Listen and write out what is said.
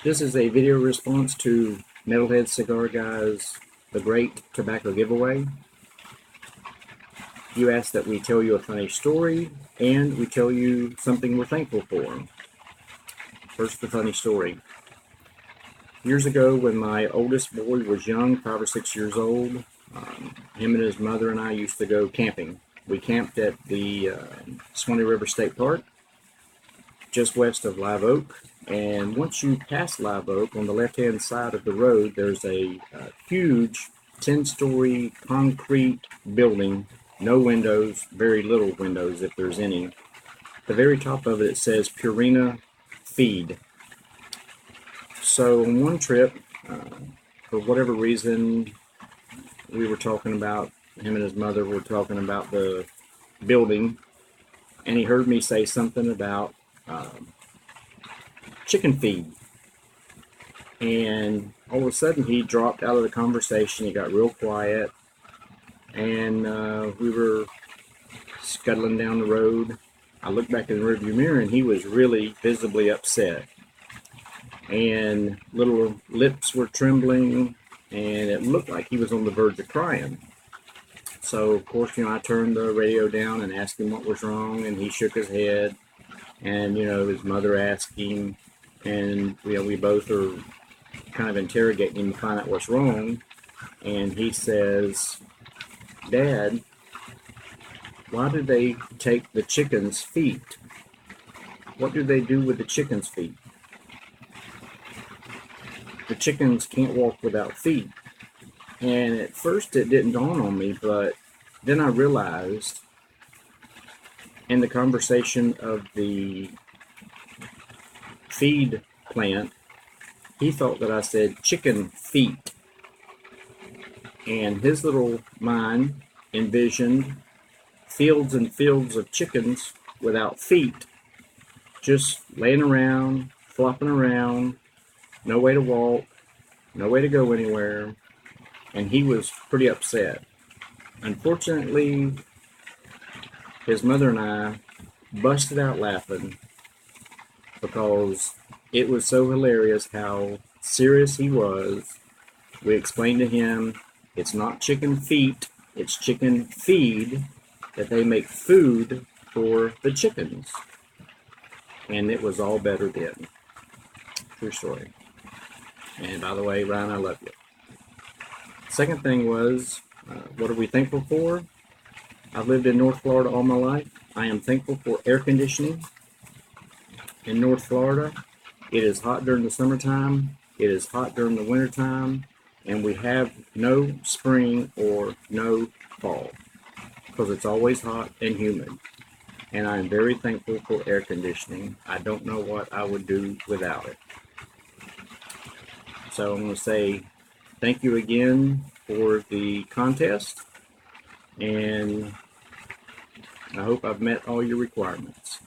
This is a video response to Metalhead Cigar Guy's The Great Tobacco Giveaway. You asked that we tell you a funny story and we tell you something we're thankful for. First, the funny story. Years ago, when my oldest boy was young, 5 or 6 years old, him and his mother and I used to go camping. We camped at the Swanee River State Park, just west of Live Oak. And once you pass Live Oak, on the left-hand side of the road, there's a huge 10-story concrete building, no windows, very little windows if there's any. The very top of it, it says Purina Feed. So on one trip, for whatever reason, we were talking about, him and his mother were talking about the building, and he heard me say something about chicken feed, and all of a sudden he dropped out of the conversation. He got real quiet, and we were scuttling down the road. I looked back in the rearview mirror, and he was really visibly upset, and little lips were trembling, and it looked like he was on the verge of crying. So of course, I turned the radio down and asked him what was wrong, and he shook his head. And his mother asked him, and we both are kind of interrogating him to find out what's wrong. And he says, "Dad, why do they take the chicken's feet? What do they do with the chicken's feet? The chickens can't walk without feet." And at first it didn't dawn on me, but then I realized in the conversation of the feed plant, he thought that I said chicken feet. And his little mind envisioned fields and fields of chickens without feet, just laying around, flopping around, no way to walk, no way to go anywhere. And he was pretty upset. Unfortunately, his mother and I busted out laughing because it was so hilarious how serious he was. We explained to him it's not chicken feet, it's chicken feed, that they make food for the chickens. And it was all better then. True story. And by the way, Ryan, I love you. Second thing was, what are we thankful for? I've lived in North Florida all my life. I am thankful for air conditioning. In North Florida, it is hot during the summertime, it is hot during the wintertime, and we have no spring or no fall because it's always hot and humid. And I am very thankful for air conditioning. I don't know what I would do without it. So I'm going to say thank you again for the contest, and I hope I've met all your requirements.